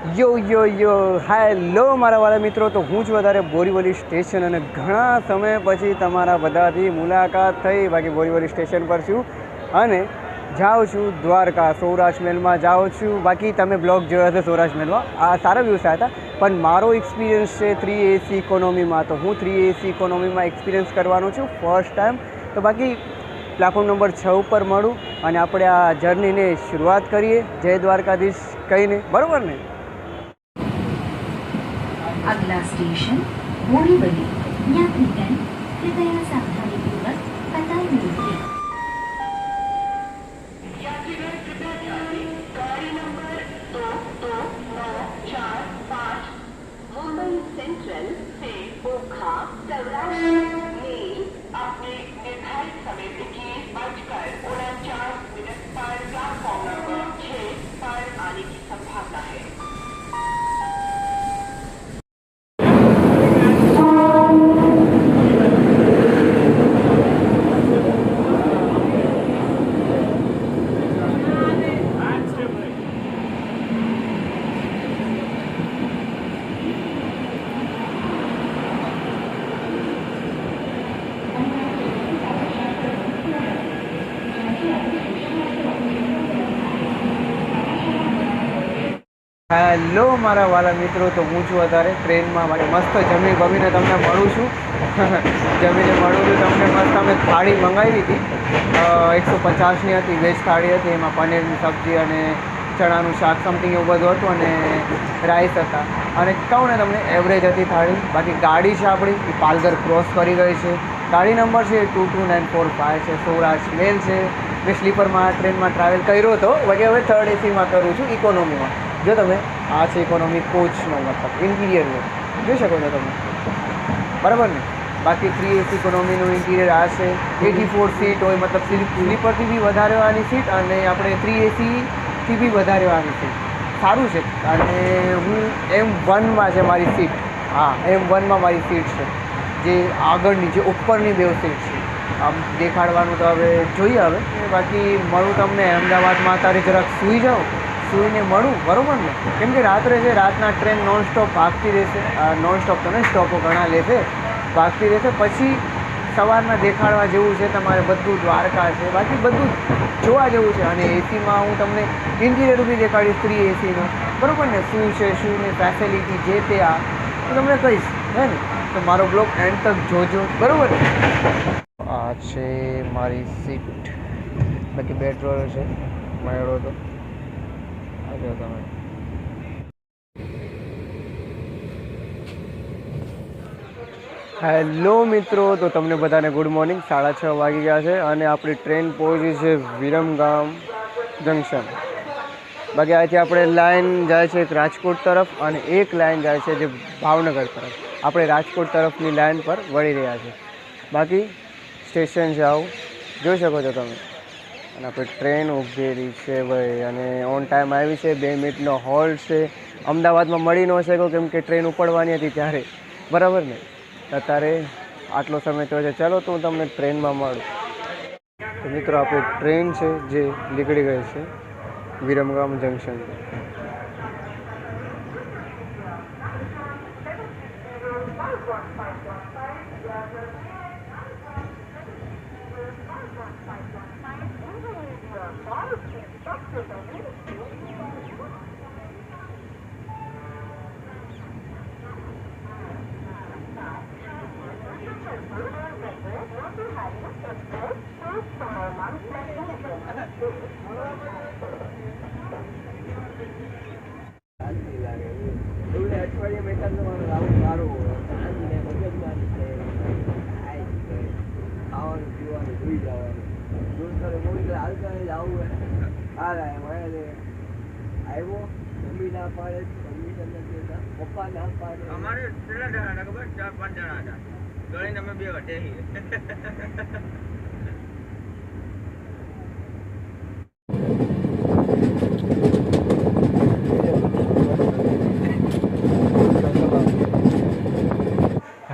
યો હેલો મારા વાળા મિત્રો. તો હું જ વધારે બોરીવલી સ્ટેશન અને ઘણા સમય પછી તમારા બધાથી મુલાકાત થઈ. બાકી બોરીવલી સ્ટેશન પર છું અને જાઉં છું દ્વારકા, સૌરાષ્ટ્ર મહેલમાં જાઉં છું. બાકી તમે બ્લોગ જોયો હશે સૌરાષ્ટ્ર મહેલમાં, આ સારા વ્યૂઝ આવ્યા હતા. પણ મારો એક્સપિરિયન્સ છે 3AC ઇકોનોમીમાં. તો હું 3AC ઇકોનોમીમાં એક્સપિરિયન્સ કરવાનો છું ફર્સ્ટ ટાઈમ. તો બાકી પ્લેટફોર્મ નંબર 6 ઉપર મળું અને આપણે આ જર્નીને શરૂઆત કરીએ. જય દ્વારકાધીશ કહીને, બરાબર ને? अगला स्टेशन बोरीवली। यात्रीगण कृपया सावधानीपूर्वक कतार में उतरें। गाड़ी नंबर 2294 मुंबई सेंट्रल से ओखा सौराष्ट्र मेल अपने निर्धारित समय 21:49 पर प्लेटफॉर्म नंबर 6 पर आने की संभावना है। હેલો મારા વાલા મિત્રો. તો હું છું અત્યારે ટ્રેનમાં. બાકી મસ્ત જમી ગમીને તમને મળું છું. જમીને મળું છું તમને. મસ્ત અમે થાળી મંગાવી હતી, 150ની હતી, વેજ થાળી હતી. એમાં પનીરની સબ્જી અને ચણાનું શાક સમથિંગ એવું બધું હતું અને રાઈસ હતા. અને કહું ને તમને, એવરેજ હતી થાળી. બાકી ગાડી છે આપણી એ પાલઘર ક્રોસ કરી ગઈ છે. ગાડી નંબર છે 22945 છે. સૌરાષ્ટ્ર મેલ છે. મેં સ્લીપરમાં ટ્રેનમાં ટ્રાવેલ કર્યો હતો, બાકી હવે થર્ડ એસીમાં કરું છું, ઇકોનોમીમાં. જો તમે, આ છે ઇકોનોમી કોચનો મતલબ ઇન્ટિરિયરનો, જોઈ શકો છો તમે, બરાબર ને? બાકી 3AC ઇકોનોમીનું ઇન્ટિરિયર આ છે. 84 સીટ હોય, મતલબ સ્લીપરથી બી વધારે વાની સીટ અને આપણે 3ACથી બી વધારે વાની સીટ. સારું છે. અને હું M1માં છે મારી સીટ. હા, M1માં મારી સીટ છે, જે આગળની, જે ઉપરની બે સીટ છે. આમ દેખાડવાનું તો હવે જોઈએ હવે. બાકી મળું તમને અમદાવાદમાં. અત્યારે જરાક સૂઈ જાઉં, સૂઈને મળું, બરાબર ને? કેમ કે રાત્રે છે, રાતના ટ્રેન નોનસ્ટોપ ભાગતી રહેશે. નોનસ્ટોપ તો નહીં, સ્ટોપો ઘણા લેશે, ભાગતી રહેશે. પછી સવારના દેખાડવા જેવું છે તમારે બધું. દ્વારકા છે, બાકી બધું જોવા જેવું છે. અને એસીમાં હું તમને ઇન્ટિરિયર બી દેખાડીશ 3ACનો, બરાબર ને? શું છે, શું ને ફેસિલિટી જે તે આ તો તમને કહીશ, હે ને? તો મારો બ્લોગ એન્ડ તક જોજો, બરાબર ને? આ છે મારી સીટ. બાકી બેડરોલ છે, મળ્યો તો તમે. હેલો મિત્રો. તો તમને બધાને ગુડ મોર્નિંગ. 6:30 વાગી ગયા છે અને આપણી ટ્રેન પહોંચી છે વિરમગામ જંકશન. બાકી અહીંથી આપણે લાઈન જાય છે એક રાજકોટ તરફ અને એક લાઈન જાય છે જે ભાવનગર તરફ. આપણે રાજકોટ તરફની લાઈન પર વળી રહ્યા છે. બાકી સ્ટેશન છે આવું, જોઈ શકો છો તમે. અને આપણે ટ્રેન ઊભેલી છે ભાઈ, અને ઓન ટાઈમ આવી છે. 2 મિનિટનો હોલ્ડ છે. અમદાવાદમાં મળી ન શક્યો કેમ કે ટ્રેન ઉપડવાની હતી ત્યારે, બરાબર ને? અત્યારે આટલો સમય તો છે. ચાલો તો હું તમને ટ્રેનમાં મળું. તો મિત્રો, આપણી ટ્રેન છે જે નીકળી ગઈ છે વિરમગામ જંકશન. અમારે કેટલા જણા હતા ખબર? 4-5 જણા હતા. ગણીને અમે 2 વટે.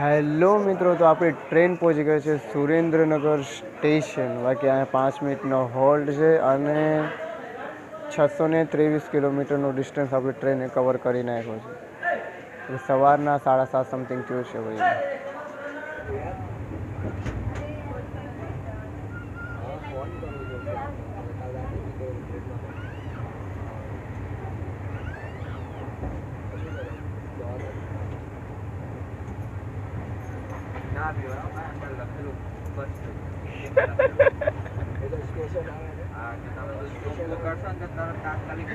હેલો મિત્રો. તો આપણી ટ્રેન પહોંચી ગઈ છે સુરેન્દ્રનગર સ્ટેશન. બાકી અહીંયા 5 મિનિટનો હોલ્ડ છે અને 623 કિલોમીટરનો ડિસ્ટન્સ આપણે ટ્રેને કવર કરી નાખ્યો છે. એટલે સવારના 7:30 સમથિંગ થયું છે ભાઈ. ના પીવા અંદર લખેલું બસ હા કે તમે જો સ્ટેશન કરશો ને તો તરત તાત્કાલિક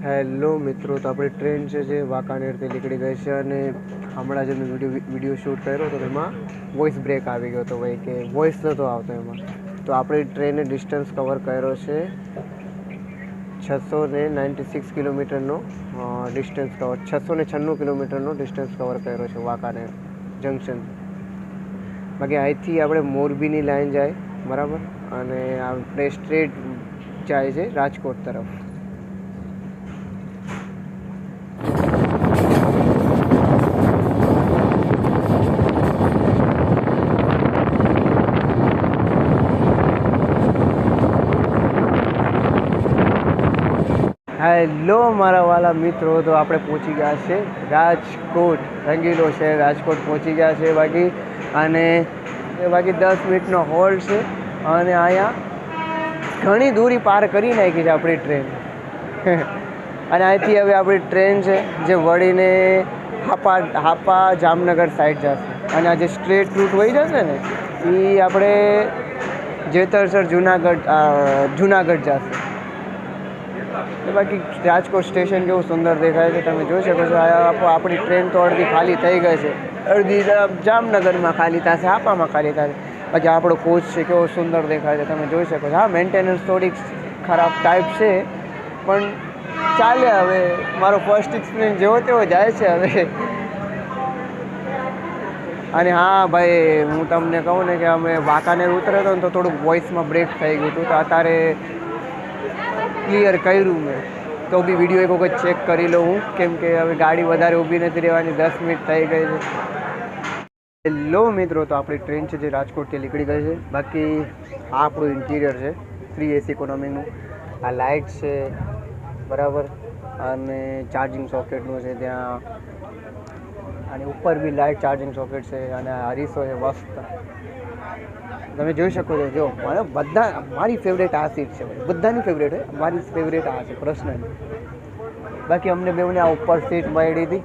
હેલો મિત્રો, તો આપણી ટ્રેન છે જે વાંકાનેરથી નીકળી ગઈ છે અને હમણાં જે મેં વિડીયો શૂટ કર્યો હતો એમાં વોઇસ બ્રેક આવી ગયો હતો ભાઈ, કે વોઇસ નહોતો આવતો એમાં. તો આપણી ટ્રેને ડિસ્ટન્સ કવર કર્યો છે 696 કિલોમીટરનો ડિસ્ટન્સ કવર 696 કિલોમીટરનો ડિસ્ટન્સ કવર કર્યો છે વાંકાનેર જંકશન. બાકી અહીંથી આપણે મોરબીની લાઈન જાય બરાબર, અને આપણે સ્ટ્રેટ જાય છે રાજકોટ તરફ. હેલો મારા વાલા મિત્રો, તો આપણે પહોંચી ગયા છે રાજકોટ. રંગીલો છે, રાજકોટ પહોંચી ગયા છે બાકી. અને બાકી 10 મિનિટનો હોલ્ડ છે અને અહીંયા ઘણી દૂરી પાર કરી નાખી છે આપણી ટ્રેન. અને અહીંથી હવે આપણી ટ્રેન છે જે વળીને હાપા જામનગર સાઈડ જશે. અને આ જે સ્ટ્રેટ રૂટ વહી જશે ને એ આપણે જેતરસર જુનાગઢ જશે. બાકી રાજકોટ સ્ટેશન કેવું સુંદર દેખાય છે તમે જોઈ શકો છો. આપણી ટ્રેન તો અડધી ખાલી થઈ ગઈ છે, અડધી જામનગરમાં ખાલી થશે, હાપામાં ખાલી થશે. બાકી આપણો કોચ છે કેવો સુંદર દેખાય છે તમે જોઈ શકો છો. હા, મેન્ટેનન્સ થોડીક ખરાબ ટાઈપ છે પણ ચાલે. હવે મારો ફર્સ્ટ એક્સપિરિયન્સ જેવો તેવો જાય છે હવે. અને હા ભાઈ, હું તમને કહું ને કે અમે વાંકાનેર ઉતર્યો હતો ને તો થોડુંક વોઇસમાં બ્રેક થઈ ગયું હતું. તો અત્યારે ક્લિયર કર્યું મેં, તો બી વિડીયો એક વખત ચેક કરી લઉં હું, કેમ કે હવે ગાડી વધારે ઊભી નથી રહેવાની, 10 મિનિટ થઈ ગઈ છે. હેલો મિત્રો, તો આપણી ટ્રેન છે જે રાજકોટથી નીકળી ગઈ છે. બાકી આ આપણું ઇન્ટિરિયર છે 3 AC ઇકોનોમીનું. આ લાઇટ છે બરાબર, અને ચાર્જિંગ સોકેટનું છે ત્યાં, અને ઉપર બી લાઇટ ચાર્જિંગ સોકેટ છે, અને અરીસો છે મસ્ત તમે જોઈ શકો છો. જો મારી ફેવરેટ આ સીટ છે ભાઈ, બધાની ફેવરેટ હોય, મારી ફેવરેટ આ છે પર્સનલી. બાકી અમને બેઉને આ ઉપર સીટ મળી હતી,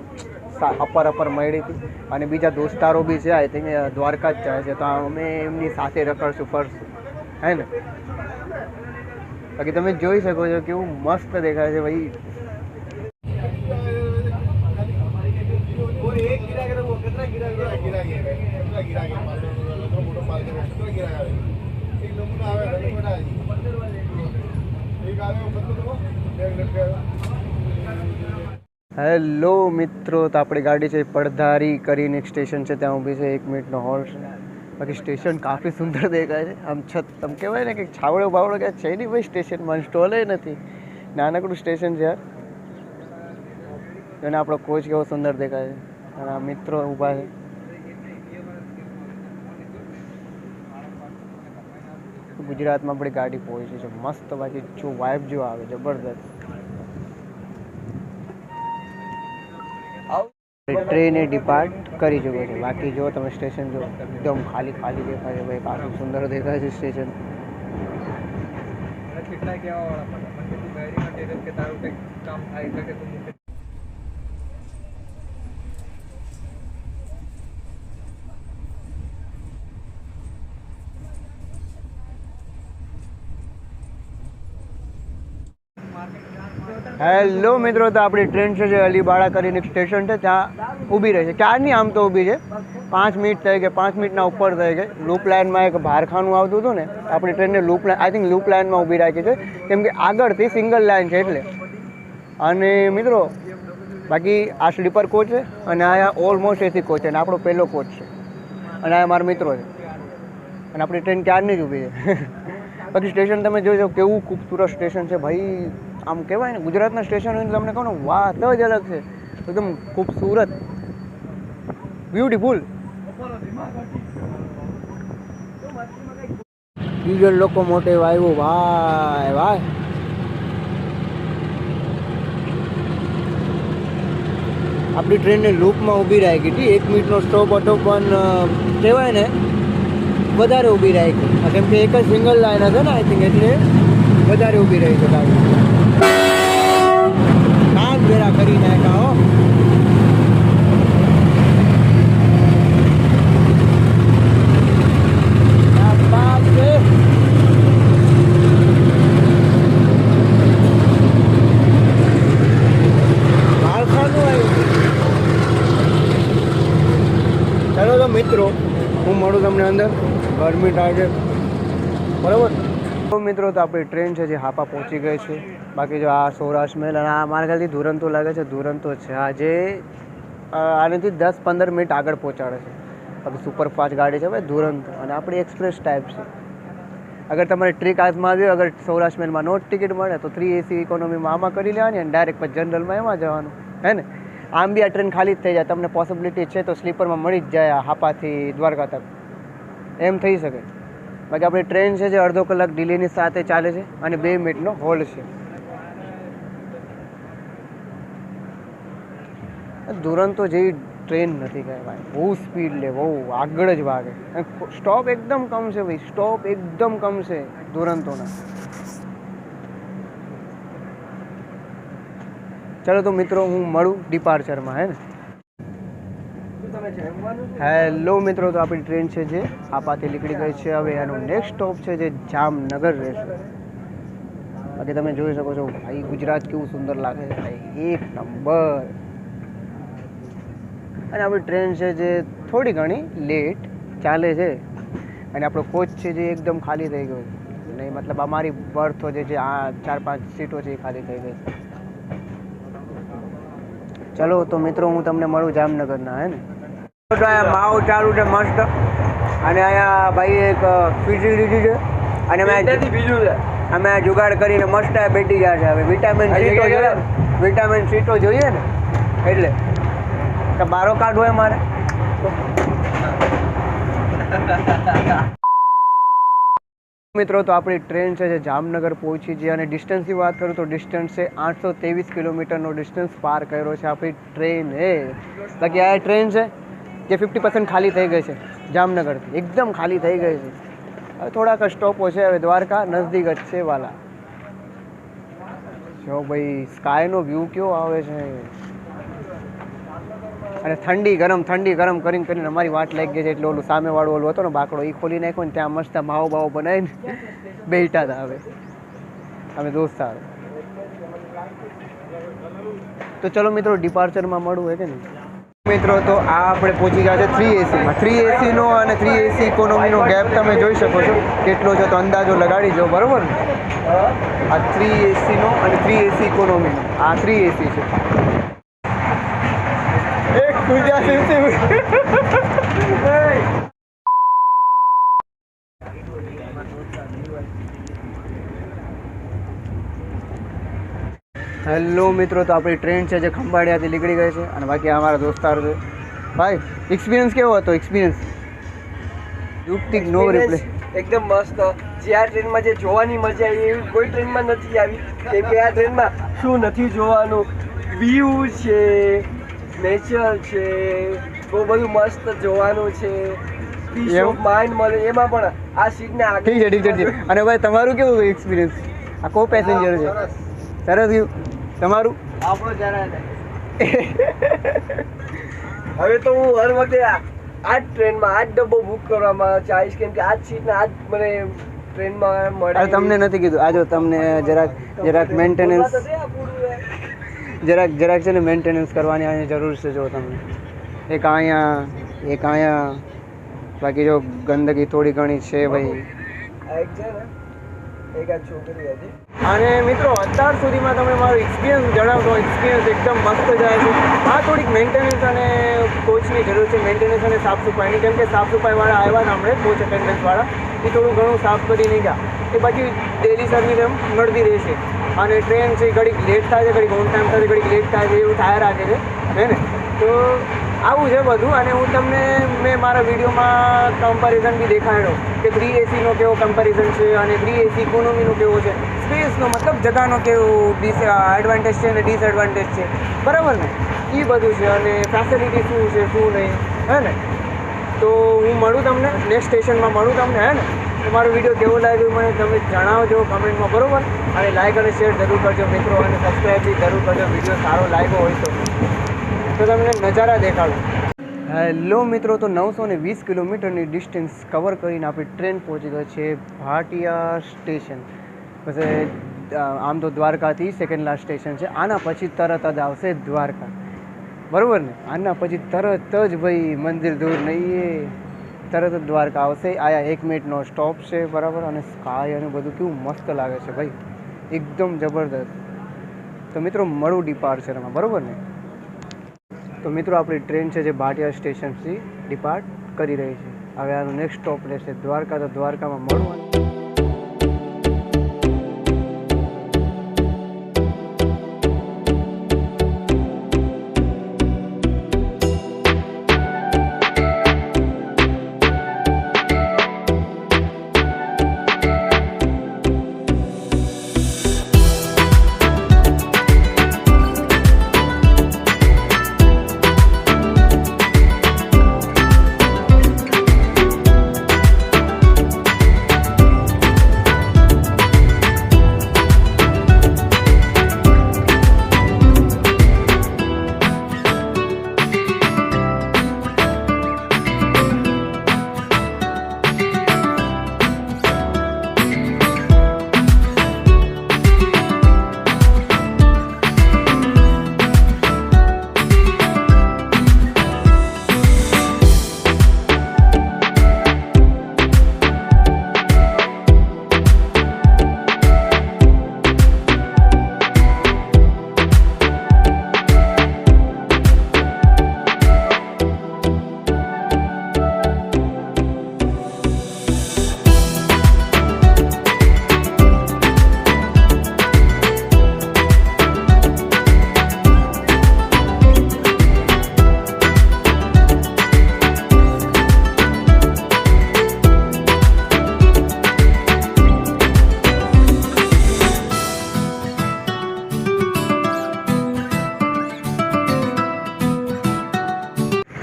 અપર મળી હતી. અને બીજા દોસ્તારો બી છે, આઈ થિંક દ્વારકા જ જાય છે, તો અમે એમની સાથે રખડશું ફરશું, હે ને. બાકી તમે જોઈ શકો છો કેવું મસ્ત દેખાય છે ભાઈ. હેલો મિત્રો, તો આપણી ગાડી છે પડધારી કરીને એક સ્ટેશન છે ત્યાં ઊભી છે, 1 મિનિટનો હોલ્ડ છે. બાકી સ્ટેશન કાફી સુંદર દેખાય છે. આમ તમે કહેવાય ને કે છાવડો બાવડો ક્યાં છે નહીં ભાઈ સ્ટેશનમાં, સ્ટોલે નથી, નાનકડું સ્ટેશન છે યાર. અને આપણો કોચ કેવો સુંદર દેખાય છે, અને આ મિત્રો ઊભા છે. ગુજરાતમાં આપણી ગાડી પહોંચી છે મસ્ત. બાકી જો વાઇબ જો આવે જબરદસ્ત. ટ્રેને ડિપાર્ટ કરી ચૂક્યો છે. બાકી જો તમે સ્ટેશન જો એકદમ ખાલી ખાલી દેખાય છે ભાઈ, કાફી સુંદર દેખાય છે સ્ટેશન. કેટલા કહેવા વાળા કે તારું કંઈક કામ થાય એટલે કે તું હેલો મિત્રો, તો આપણી ટ્રેન છે જે અલીબાડા કરીને એક સ્ટેશન છે ત્યાં ઊભી રહે છે. ક્યારની આમ તો ઊભી છે, 5 મિનિટ થઈ ગઈ, 5 મિનિટના ઉપર થઈ ગઈ. લૂપ લાઇનમાં એક ભારખાનું આવતું હતું ને, આપણી ટ્રેનને loop line, I think loop લાઇનમાં ઊભી રાખી છે, કેમ કે આગળથી સિંગલ લાઇન છે એટલે. અને મિત્રો બાકી આ સ્લીપર કોચ છે, અને અહીંયા ઓલમોસ્ટ એસી કોચ છે, અને આપણો પહેલો કોચ છે, અને આ મારા મિત્રો છે. અને આપણી ટ્રેન ક્યારની જ ઊભી છે. બાકી સ્ટેશન તમે જોજો કેવું ખૂબસૂરત સ્ટેશન છે ભાઈ. આમ કહેવાય ને ગુજરાતના સ્ટેશન હોય તમને કહું ને વાત જ અલગ છે, એકદમ ખૂબસૂરત. બ્યુટીફુલ. ડીઝલ લોકોમોટિવ આવ્યું ભાઈ ભાઈ. આપણી ટ્રેનને લૂપમાં ઊભી રાખી હતી. 1 મિનિટનો સ્ટોપ હતો પણ કહેવાય ને વધારે ઊભી રાખી, કેમ કે એક જ સિંગલ લાઈન હશે ને આઈ થિંક, એટલે વધારે ઊભી રહી છે ગાડી. કામ ભેરા કરી નાખ્યા હો. ચાલો તો મિત્રો હું મળું તમને અંદર. ગરમી થાય છે બરાબર. તો મિત્રો તો આપણી ટ્રેન છે જે હાપા પહોંચી ગઈ છે. બાકી જો આ સૌરાષ્ટ્ર મહેલ અને આ મારા ખ્યાલથી દુરંતો લાગે છે, દુરંતો છે આ જે આનાથી 10-15 મિનિટ આગળ પહોંચાડે છે. બાકી સુપરફાસ્ટ ગાડી છે ભાઈ દુરંતો, અને આપણી એક્સપ્રેસ ટાઈપ છે. અગર તમારે ટ્રીક હાથમાં આવી, અગર સૌરાષ્ટ્ર મહેલમાં નો ટિકિટ મળે તો 3 AC ઇકોનોમીમાં આમાં કરી લેવાની અને ડાયરેક્ટ પછી જનરલમાં એમાં જવાનું, હે ને. આમ બી આ ટ્રેન ખાલી જ થઈ જાય, તમને પોસિબિલિટી છે તો સ્લીપરમાં મળી જ જાય હાપાથી દ્વારકા તક, એમ થઈ શકે. બાકી આપણી ટ્રેન છે જે અડધો કલાક ડિલેની સાથે ચાલે છે અને 2 મિનિટનો હોલ્ડ છે. દુરંતો જેવી ટ્રેન નથી કાંઈ ભાઈ, બહુ સ્પીડ લે, બહુ આગળ જ વાગે. સ્ટોપ એકદમ કમ છે ભાઈ, સ્ટોપ એકદમ કમ છે દુરંતોના. ચાલો તો મિત્રો હું મળું ડિપાર્ચરમાં, હે ને. હેલો મિત્રો, તો આપણી ટ્રેન છે જે હાપાથી નીકળી ગઈ છે. હવે એનું નેક્સ્ટ સ્ટોપ છે જે જામનગર રહેશે. બાકી તમે જોઈ શકો છો ભાઈ ગુજરાત કેવું સુંદર લાગે છે ભાઈ, એક નંબર. અને આપણી ટ્રેન છે જે થોડી ઘણી લેટ ચાલે છે અને આપણો કોચ છે જે એકદમ ખાલી થઈ ગયો છે. નહીં મતલબ અમારી બર્થો જે છે આ 4-5 સીટો છે એ ખાલી થઈ ગઈ છે. ચલો તો મિત્રો હું તમને મળું જામનગરના, હે ને. તો અહીંયા માવો ચાલુ છે મસ્ત, અને અહીંયા ભાઈ એક ફીજી લીધી છે અને બીજું છે અમે આ જુગાડ કરીને મસ્ત બેઠી ગયા છે. હવે વિટામિન સી તો જોઈએ ને, એટલે કે બારો કાર્ડ હોય મારે. મિત્રો તો આપણી ટ્રેન છે જે જામનગર પહોંચી છે અને ડિસ્ટન્સની વાત કરું તો ડિસ્ટન્સ છે 823 કિલોમીટરનો ડિસ્ટન્સ પાર કર્યો છે આપણી ટ્રેન એ. બાકી આ ટ્રેન છે જે 50% ખાલી થઈ ગઈ છે જામનગરથી, એકદમ ખાલી થઈ ગઈ છે. હવે થોડાક સ્ટોપો છે, હવે દ્વારકા નજદીક જ છે વાલા. જો ભાઈ સ્કાયનો વ્યૂ કેવો આવે છે, અને ઠંડી ગરમ કરીને કરીને અમારી વાટ લાગી ગઈ છે. એટલે ઓલું સામેવાળું ઓલું હતો ને બાકડો, એ ખોલી નાખ્યો ને ત્યાં મસ્ત માવો બાવો બનાવીને બેઠા હતા. હવે અમે દોસ્તાર. તો ચલો મિત્રો ડિપાર્ચરમાં મળવું હોય કે નહીં. મિત્રો તો આ આપણે પહોંચી ગયા છે 3 ACમાં. 3 ACનો અને 3 AC ઇકોનોમીનો ગેપ તમે જોઈ શકો છો કેટલો છે, તો અંદાજો લગાડી જાઓ બરાબર ને. આ 3 ACનો અને 3 AC ઇકોનોમીનો, આ 3 AC છે. એક પૂજા હેલો મિત્રો, તો આપણી ટ્રેન છે જે ખંભાળિયાથી નીકળી ગઈ છે અને બાકી અમારા દોસ્તારો છે. ભાઈ એક્સપિરિયન્સ કેવો હતો? એક્સપિરિયન્સ યુક્તિક નો રિપ્લે એકદમ મસ્ત. જે આ ટ્રેનમાં જે જોવાની મજા આવી એવી કોઈ ટ્રેનમાં નથી આવી. કેમ કે આ ટ્રેનમાં શું નથી જોવાનું, વ્યૂ છે, નેચર છે, બહુ બધું મસ્ત જોવાનું છે, પીસ ઓફ માઇન્ડ મળે. એમાં પણ આ સીટને આગળ ઠીક છે. અને ભાઈ તમારું કેવું એક્સપિરિયન્સ? આ કો પેસેન્જર છે, સરસ ગયું તમારું? આપણો જરા હવે તો હું હર વખતે આ જ ટ્રેનમાં આ જ ડબ્બો બુક કરવામાં ચાહીશ, કેમ કે આ જ સીટને આ જ મને ટ્રેનમાં મળે. તમને નથી કીધું, આ જો તમને જરાક મેન્ટેનન્સ જરાક છે ને મેન્ટેનન્સ કરવાની અહીંયા જરૂર છે. જો તમને એક અહીંયા બાકી જો ગંદકી થોડી ઘણી છે ભાઈ. એક છે ને એક આ છોકરી હતી. અને મિત્રો અત્યાર સુધીમાં તમે મારો એક્સપિરિયન્સ જણાવશો. એક્સપિરિયન્સ એકદમ મસ્ત જાય છે. આ થોડીક મેન્ટેનન્સ અને કોચની જરૂર છે, મેન્ટેનન્સ અને સાફ સફાઈની. કેમ કે સાફ સફાઈવાળા આવ્યા ને હમણાં કોચ અટેન્ડન્સવાળા, એ થોડું ઘણું સાફ કરી નહીં ગયા. એ પછી ડેલી સર્વિસ એમ મળતી રહેશે. અને ટ્રેન છે ઘડીક લેટ થાય છે, ઘડીક ઓન ટાઈમ થાય છે, ઘડીક લેટ થાય છે, એવું થાય રાખે છે, હે ને. તો આવું છે બધું. અને હું તમને મેં મારા વિડીયોમાં કમ્પેરિઝન બી દેખાડ્યો કે 3AC કેવો કમ્પેરિઝન છે અને 3AC ઇકોનોમીનો કેવો છે, સ્પેસનો મતલબ જગાનો કેવું એડવાન્ટેજ છે અને ડિસએડવાન્ટેજ છે, બરાબર ને, એ બધું છે. અને ફેસિલિટી શું છે શું નહીં, હે ને. તો હું મળું તમને નેક્સ્ટ સ્ટેશનમાં મળું તમને, હે ને. તમારો વિડીયો કેવો લાગ્યો મને તમે જણાવજો કમેન્ટમાં, બરાબર. અને લાઈક અને શેર જરૂર કરજો મિત્રો, અને સબસ્ક્રાઈબ બી જરૂર કરજો વિડીયો સારો લાગ્યો હોય તો તમને નજારા દેખાડું. હેલો મિત્રો, તો 920 કિલોમીટરની ડિસ્ટન્સ કવર કરીને આપણી ટ્રેન પહોંચી ગઈ છે ભાટિયા સ્ટેશન. પછી આમ તો દ્વારકાથી સેકન્ડ લાસ્ટ સ્ટેશન છે. આના પછી તરત જ આવશે દ્વારકા, બરાબર ને. આના પછી તરત જ ભાઈ મંદિર દૂર નહીં, તરત જ દ્વારકા આવશે. આયા 1 મિનિટનો સ્ટોપ છે, બરાબર. અને સ્કાય અને બધું કેવું મસ્ત લાગે છે ભાઈ, એકદમ જબરદસ્ત. તો મિત્રો મળું ડિપાર્ચરમાં, બરાબર ને. તો મિત્રો આપણી ટ્રેન છે જે ભાટિયા સ્ટેશનથી ડિપાર્ટ કરી રહી છે. હવે આનું નેક્સ્ટ સ્ટોપ રહેશે દ્વારકા. તો દ્વારકામાં મળવું.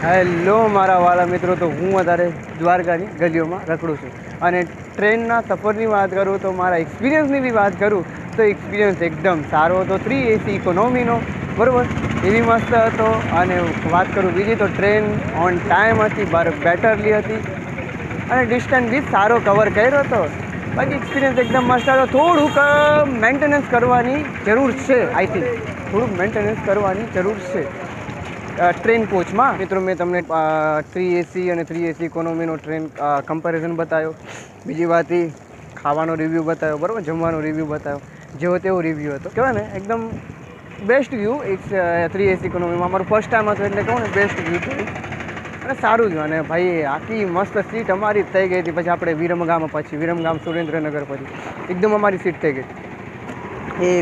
હેલો મારા વાલા મિત્રો, તો હું અત્યારે દ્વારકાની ગલીઓમાં રખડું છું. અને ટ્રેનના સફરની વાત કરું તો મારા એક્સપિરિયન્સની બી વાત કરું તો એક્સપિરિયન્સ એકદમ સારો હતો. 3AC ઇકોનોમીનો, બરાબર, એવી મસ્ત હતો. અને વાત કરું બીજી તો ટ્રેન ઓન ટાઈમ હતી, બેટરલી હતી અને ડિસ્ટન્સ બી સારો કવર કર્યો હતો. બાકી એક્સપિરિયન્સ એકદમ મસ્ત હતો. થોડુંક મેન્ટેનન્સ કરવાની જરૂર છે, આઈ થિંક થોડુંક મેન્ટેનન્સ કરવાની જરૂર છે ટ્રેન કોચમાં. મિત્રો મેં તમને 3AC અને 3AC ઇકોનોમીનો ટ્રેન કમ્પેરિઝન બતાવ્યો. બીજી વાત એ ખાવાનો રિવ્યૂ બતાવ્યો, બરાબર, જમવાનો રિવ્યૂ બતાવ્યો. જેવો તેવો રિવ્યૂ હતો, કહેવાય ને એકદમ બેસ્ટ વ્યૂ. એક 3AC ઇકોનોમીમાં અમારું ફર્સ્ટ ટાઈમ હતું એટલે કહું ને બેસ્ટ વ્યૂ થયું અને સારું જ. અને ભાઈ આખી મસ્ત સીટ અમારી જ થઈ ગઈ હતી. પછી આપણે વિરમગામ સુરેન્દ્રનગર પછી એકદમ અમારી સીટ થઈ ગઈ. એ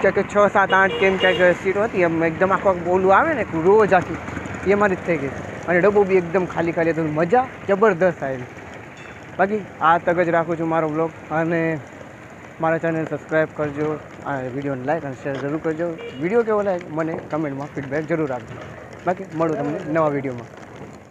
ક્યાંક 6, 7, 8 કેમ ક્યાંક સીટો હતી, એમ એકદમ આખો બોલું આવે ને રોજ આખી, એ અમારી જ થઈ ગઈ. અને ડબ્બો બી એકદમ ખાલી હતું. મજા જબરદસ્ત આવેલી. બાકી આ તક જ રાખું છું મારો બ્લોગ. અને મારા ચેનલ સબસ્ક્રાઈબ કરજો, આ વિડીયોને લાઈક અને શેર જરૂર કરજો. વિડીયો કેવો લાગે મને કમેન્ટમાં ફીડબેક જરૂર આપજો. બાકી મળું તમને નવા વિડીયોમાં.